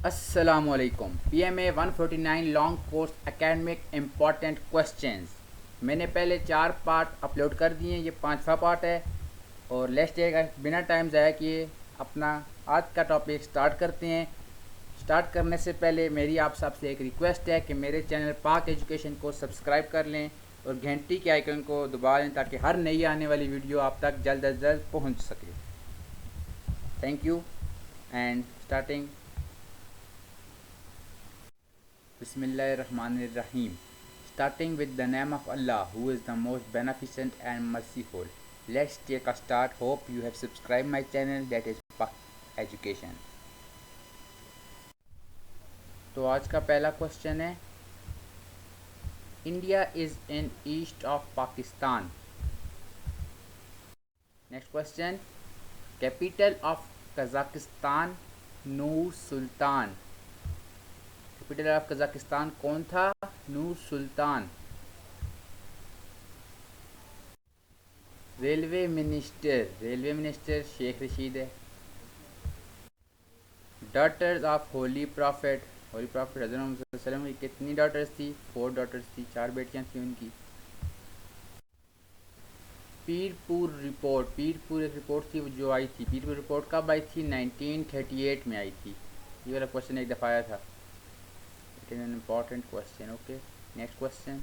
अस्सलामुअलैकुम। PMA 149 long course academic important questions मैंने पहले 4 पार्ट अपलोड कर दिए हैं, ये 5वां पार्ट है। और लेट्स टेक बिना टाइम ज़ाया किए अपना आज का टॉपिक स्टार्ट करते हैं। स्टार्ट करने से पहले मेरी आप सबसे एक रिक्वेस्ट है कि मेरे चैनल पाक एजुकेशन को सब्सक्राइब कर लें और घंटी के आइकन को दबा लें ताकि हर नई आने वाली वीडियो आप तक जल्द अज जल्द पहुँच सके। Thank you and starting. Bismillahirrahmanirrahim. Starting with the name of Allah, who is the most beneficent and merciful. Let's take a start. Hope you have subscribed my channel, that is Pak Education. तो आज का पहला question है, India is in east of Pakistan. Next question, capital of Kazakhstan Nur Sultan. Capital of Kazakhstan कौन था? Nur Sultan. Railway minister Sheikh Rashid है। Daughters of holy profit हज़रत मोहम्मद सल्लल्लाहु अलैहि वसल्लम की कितनी डॉटर्स थी? 4 डॉटर्स थी, 4 बेटियां थी उनकी। पीरपुर रिपोर्ट एक रिपोर्ट थी जो आई थी। पीरपुर रिपोर्ट कब आई थी? 1938 में आई थी। ये वाला क्वेश्चन एक दफ़ा आया था। It is an important question. Okay, next question,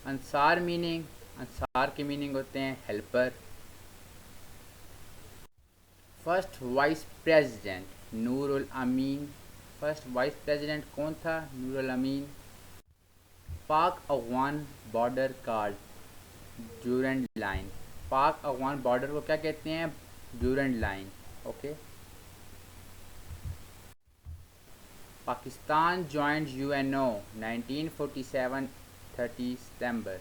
Ansar meaning. Ansar के मीनिंग होते हैं helper. First vice president Nurul Amin. First vice president कौन था? Nurul Amin. Pak Afghan border called Durand line. Pak Afghan border को क्या कहते हैं? Durand line. Okay. Pakistan joint UNO 1947 30 सितंबर।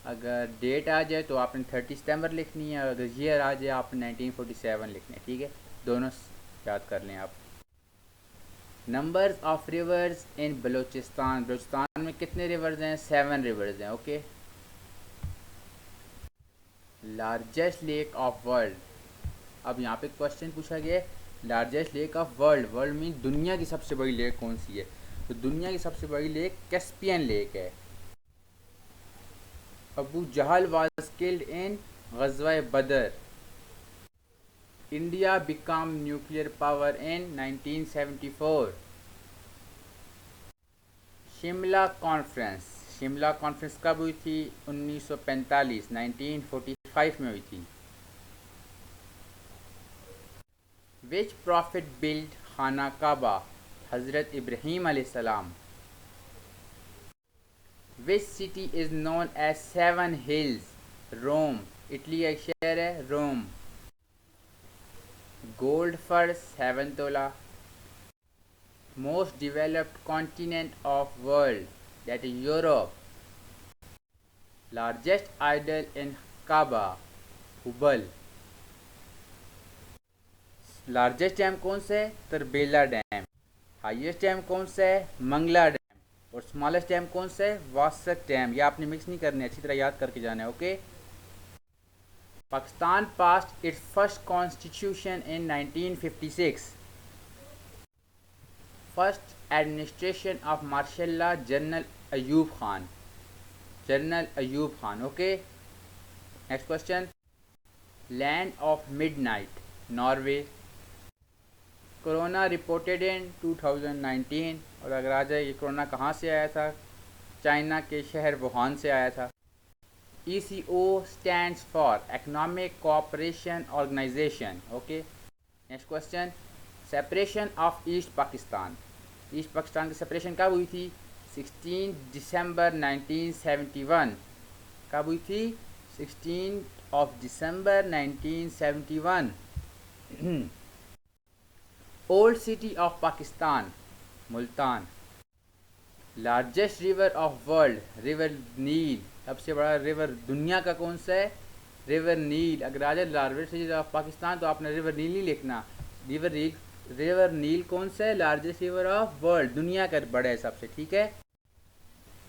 अगर डेट आ जाए तो आपने 30 सितंबर लिखनी है, अगर ईयर आ जाए आपने 1947 लिखना है। ठीक है, दोनों याद कर लें आप। नंबर्स ऑफ रिवर्स इन बलूचिस्तान में कितने रिवर्स हैं? 7 रिवर्स हैं। Okay. Largest lake of world. अब यहाँ पे क्वेश्चन पूछा गया है, largest lake of world mean दुनिया की सबसे बड़ी लेक कौन सी है? तो दुनिया की सबसे बड़ी लेक कैस्पियन लेक है। अबू जहल वाज किल्ड इन गज़वा बदर। India become nuclear power in 1974। Shimla conference कब हुई थी? 1945 1945 में हुई थी। विच प्रॉफिट बिल्ड खाना काबा? हज़रत इब्राहीम अलैहिस्सलाम। Which city is known as 7 hills? Rome. Italy का एक शहर है Rome. Gold for 7 tola. Most developed continent of world, that is Europe. Largest idol in Kaaba, Hubal. Largest dam कौन सा है? तरबेला डैम। हाईएस्ट डैम कौन सा है? मंगला डैम। और स्मॉलेस्ट डैम कौन सा है? वासक डैम। ये आपने मिक्स नहीं करने, अच्छी तरह याद करके जाना है। Okay. Pakistan passed its first constitution in 1956। First administration of martial law general Ayub Khan. Okay. Next question, land of midnight Norway. Corona reported in 2019। और अगर आ जाए ये कोरोना कहाँ से आया था? चाइना के शहर वुहान से आया था। ECO stands for economic cooperation organization. Okay. Next question, separation of east Pakistan की सेपरेशन कब हुई थी? 16 दिसंबर 1971। कब हुई थी? 16 दिसंबर 1971। Old city of Pakistan Multan. Largest river of world, river नील। सबसे बड़ा रिवर दुनिया का कौन सा है? रिवर नील। अगर आ जाए लार्जेस्ट रिवर ऑफ पाकिस्तान तो आपने रिवर नील नहीं लिखना। रिवर नील कौन सा है? लार्जेस्ट रिवर ऑफ वर्ल्ड, दुनिया का बड़ा है सबसे। ठीक है।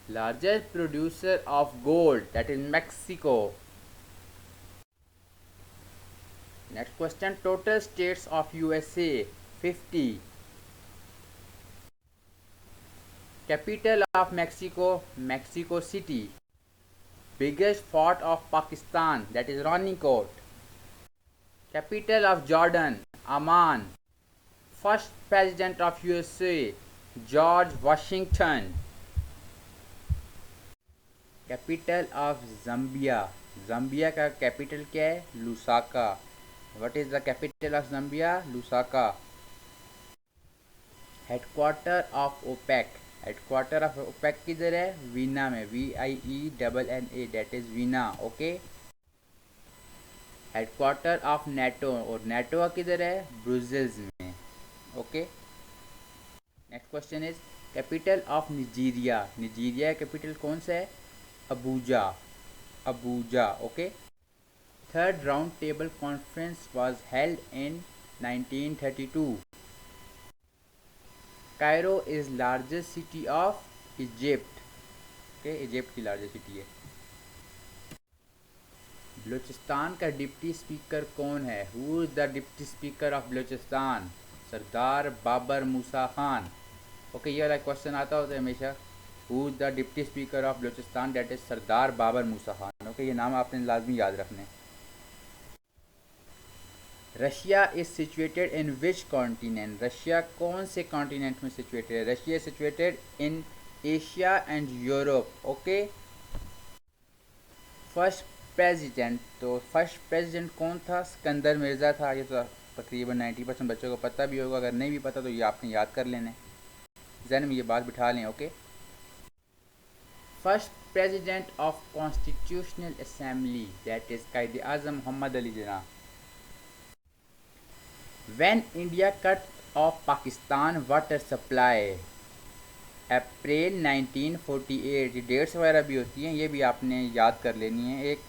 Largest producer of gold, that is Mexico. Next question, total states of USA 50। Capital of Mexico, Mexico City. Biggest fort of Pakistan, that is Ranikote. Capital of Jordan, Amman. First President of USA, George Washington. Capital of Zambia. Zambia का capital क्या है? Lusaka. What is the capital of Zambia? Lusaka. Headquarter of OPEC. Headquarter of OPEC किधर है? वीना में. VIENNA. That is Vienna. Okay. Headquarter of NATO. और NATO किधर है? Brussels में. Okay. Next question is capital of Nigeria. Nigeria capital कौन सा है? Abuja. Abuja. Okay. Third round table conference was held in 1932. Cairo is largest city of Egypt. Okay. Egypt की largest city है. बलूचिस्तान का deputy speaker कौन है? Who is the deputy speaker of Balochistan? Sardar Babar Musa Khan. Okay. ये वाला क्वेश्चन आता होता है हमेशा. Who is the deputy speaker of Balochistan? That is Sardar Babar Musa Khan. Okay. ये नाम आपने लाजमी याद रखने. Russia is situated in which continent? Russia कौन से कॉन्टिनेंट में सिचुएटेड है? Russia situated in Asia and Europe. Okay. First president. तो फर्स्ट प्रेसिडेंट कौन था? सिकंदर मिर्ज़ा था. ये तो तकरीबन 90% बच्चों को पता भी होगा. अगर नहीं भी पता तो ये आपने याद कर लेना है, जहन में ये बात बिठा लें. Okay. First president of constitutional assembly, that is Quaid Azam Mohammad Ali Jinnah. When India cut off Pakistan water supply? April 1948. ये डेट्स वगैरह भी होती हैं, ये भी आपने याद कर लेनी है. एक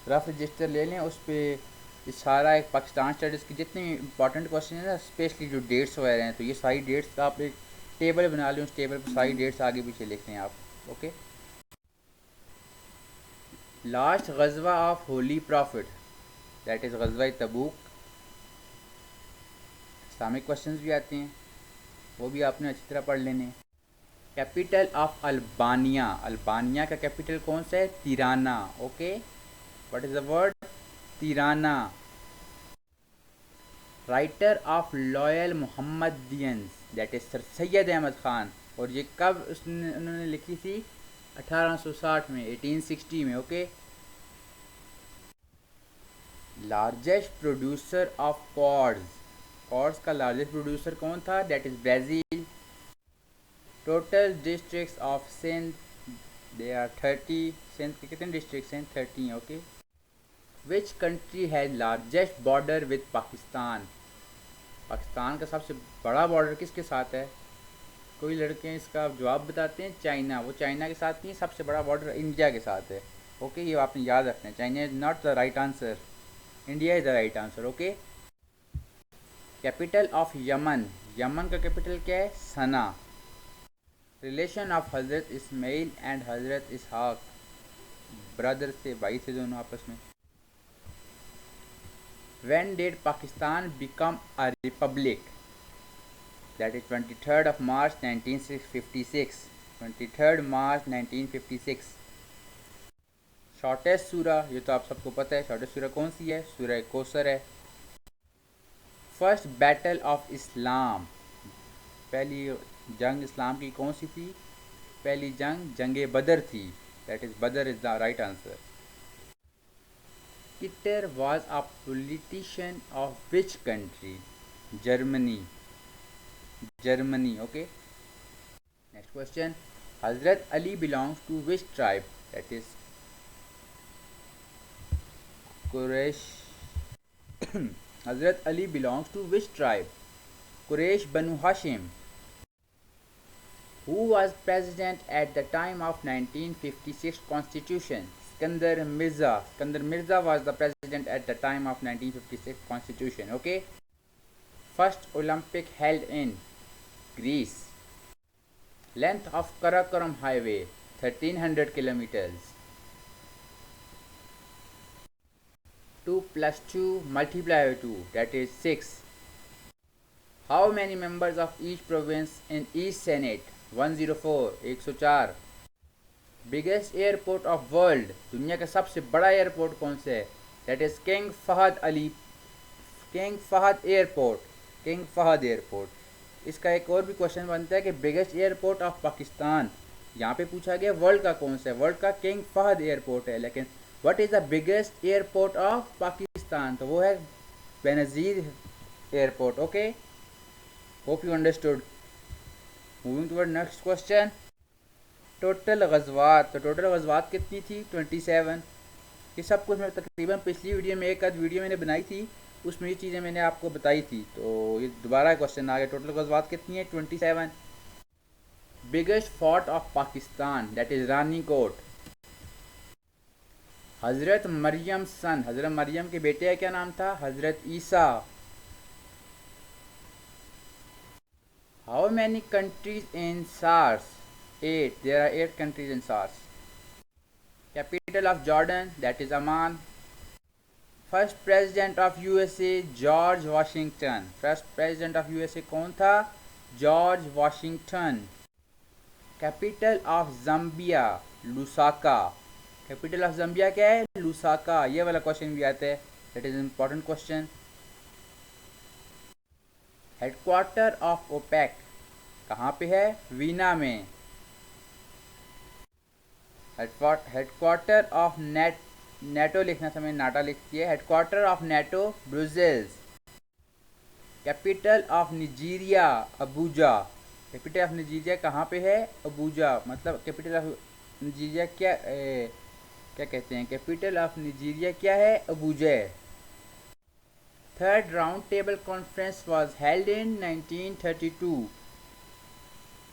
रफ रजिस्टर ले लें, उस पर सारा एक पाकिस्तान स्टडीज़ की जितने इंपॉर्टेंट क्वेश्चन है ना, स्पेशली जो डेट्स वगैरह हैं, तो ये सारी डेट्स का आप एक टेबल बना लें. उस टेबल पर सारी डेट्स आगे पीछे लिख लें आप. ओके. लास्ट गज़वा of holy prophet, that is गज़वा तबूक. इस्लामिक क्वेश्चंस भी आते हैं, वो भी आपने अच्छी तरह पढ़ लेने. Capital of Albania. अल्बानिया का कैपिटल कौन सा है? Tirana. Okay. What is the word? Tirana. Writer of loyal Mohammedans, that is sir Syed Ahmad Khan. और ये कब उन्होंने लिखी थी? 1860 में, 1860 में. Okay. Largest producer of cords. Cords का लार्जेस्ट प्रोड्यूसर कौन था? That is Brazil. Total districts of Sindh, they are 30. Sindh के कितने डिस्ट्रिक्ट्स हैं? 30. Okay. Which country has largest border with Pakistan? Pakistan का सबसे बड़ा बॉर्डर किसके साथ है? कोई लड़के इसका जवाब बताते हैं. चाइना. वो चाइना के साथ नहीं, सबसे बड़ा बॉर्डर इंडिया के साथ है. ओके. ये आपने याद रखना है. China is not the right answer, India is the right answer. Okay. Capital of Yemen. Yemen का कैपिटल क्या है? सना. रिलेशन ऑफ हज़रत इस्माइल एंड हज़रत इसहाक. ब्रदर थे, भाई थे दोनों आपस में. When did Pakistan become a republic? That is 23rd of March 1956. 23rd March 1956. Shortest सूरा, ये तो आप सबको पता है. शॉर्टेस्ट सूरा कौन सी है? सूरह कौसर है. First battle of Islam. पहली जंग इस्लाम की कौन सी थी? पहली जंग जंग बदर थी. दैट इज़ बदर is the right answer. Hitler was a politician of which country? Germany. Germany. Okay. Next question. Hazrat Ali belongs to which tribe? That is Quraysh. Hazrat Ali belongs to which tribe? Quraysh Banu Hashim. Who was president at the time of 1956 Constitution? Sikandar Mirza. Sikandar Mirza was the president at the time of 1956 Constitution. Okay. First Olympic held in Greece. Length of Karakoram Highway 1300 kilometers. 2 plus 2 multiplied by 2, that is 6. How many members of each province in each Senate? 104 104। Biggest airport of world, दुनिया का सबसे बड़ा airport कौन सा है? That is King Fahd airport, King Fahd airport. इसका एक और भी क्वेश्चन बनता है कि बिगेस्ट एयरपोर्ट ऑफ पाकिस्तान, यहाँ पे पूछा गया वर्ल्ड का कौन सा है, वर्ल्ड का किंग फहद एयरपोर्ट है, लेकिन what is the biggest airport of Pakistan, तो वो है Benazir airport. Okay, hope you understood. Moving toward next question, total गज़वात, तो टोटल गज़वात कितनी थी? 27। ये सब कुछ मैं तकरीबन पिछली वीडियो में एक आध वीडियो मैंने बनाई थी, उसमें ये चीज़ें मैंने आपको बताई थी, तो ये दोबारा क्वेश्चन आ गया। टोटल गज़वात कितनी है? 27। Biggest fort of Pakistan, that is Rani Kot. हज़रत मरियम सन, हज़रत मरियम के बेटे का क्या नाम था? हज़रत ईसा। How many countries in SAARC? 8, there are 8 countries in SARS. Capital of Jordan, that is Amman. First president of USA, George Washington. First president of USA कौन था? George Washington. Capital of Zambia, Lusaka. Capital of Zambia क्या है? Lusaka. ये वाला question भी आता है, that is important question. Headquarter of OPEC कहाँ पे है? वीना में। हेडक्वार्टर ऑफ नेटो लिखना था, मैंने नाटा लिख दिया। Headquarter of NATO, Brussels. Capital of Nigeria, Abuja. Capital of Nigeria कहाँ पे है? अबूजा। मतलब कैपिटल ऑफ नाइजीरिया क्या कहते हैं? कैपिटल ऑफ नाइजीरिया क्या है? Abuja. Third round table conference was held in 1932।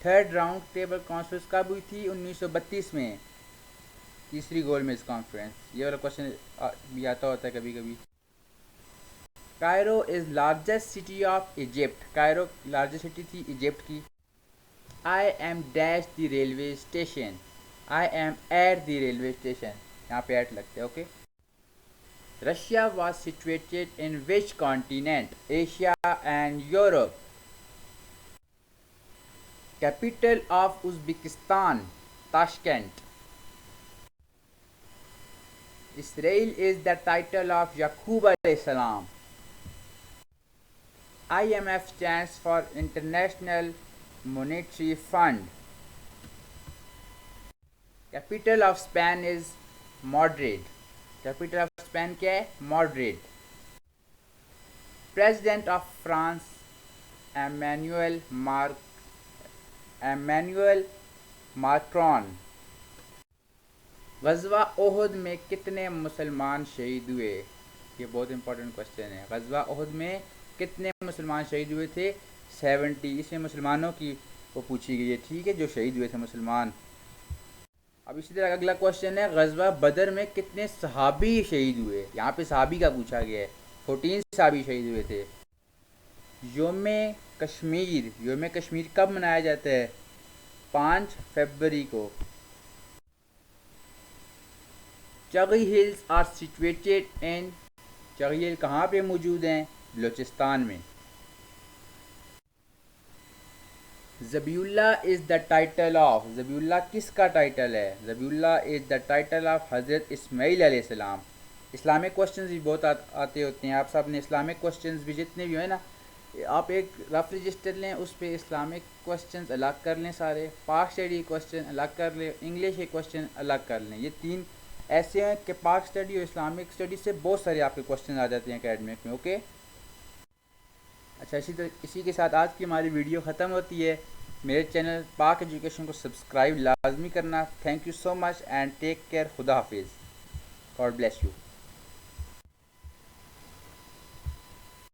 Third round table conference कब हुई थी? 1932 में। तीसरी गोल मेज कॉन्फ्रेंस, ये वाला क्वेश्चन भी आता होता है कभी कभी। Cairo is largest city of Egypt. Cairo largest city थी इजिप्ट की। I am dash the railway station, I am at the railway station, यहाँ पे एट लगते हैं। Okay. Russia was situated in which continent? Asia and Europe. Capital of Uzbekistan, Tashkent. Israel is the title of Yaqub alayhi salam. IMF stands for International Monetary Fund. Capital of Spain is Madrid. Capital of Spain क्या है? Madrid. President of France, Emmanuel Macron. ग़ज़वा Uhud में कितने मुसलमान शहीद हुए? ये बहुत important question है। ग़ज़वा ओहद में कितने मुसलमान शहीद हुए थे? 70। इसमें मुसलमानों की वो पूछी गई है, ठीक है, जो शहीद हुए थे मुसलमान। अब इसी तरह अगला क्वेश्चन है, ग़ज़वा बदर में कितने सहाबी शहीद हुए? यहाँ पे सहाबी का पूछा गया है। 14 सहाबी शहीद हुए थे। योम कश्मीर कब मनाया जाता है? 5 फरवरी को। चगी हिल्स आर सिचुएटेड इन, चगी हिल कहाँ पे मौजूद हैं? बलूचिस्तान में। ज़बीउल्लाह इज़ द टाइटल ऑफ, ज़बीउल्लाह किसका टाइटल है? ज़बीउल्लाह इज़ द टाइटल ऑफ हज़रत इस्माईल अलैहिस्सलाम। इस्लामिक क्वेश्चंस भी बहुत आते होते हैं, आप सब ने इस्लामिक क्वेश्चंस भी जितने भी हैं ना, आप एक रफ रजिस्टर लें, उस पर इस्लामिक क्वेश्चंस अलग कर लें, सारे पाक स्टडी क्वेश्चन अलग कर लें, इंग्लिश के क्वेश्चन अलग कर लें। ये 3 ऐसे हैं कि पाक स्टडी और इस्लामिक स्टडी से बहुत सारे आपके क्वेश्चन आ जाते हैं एकेडमिक में। ओके, अच्छा, इसी के साथ आज की हमारी वीडियो ख़त्म होती है। मेरे चैनल पाक एजुकेशन को सब्सक्राइब लाजमी करना। Thank you so much and take care. खुदा हाफिज़। God bless you.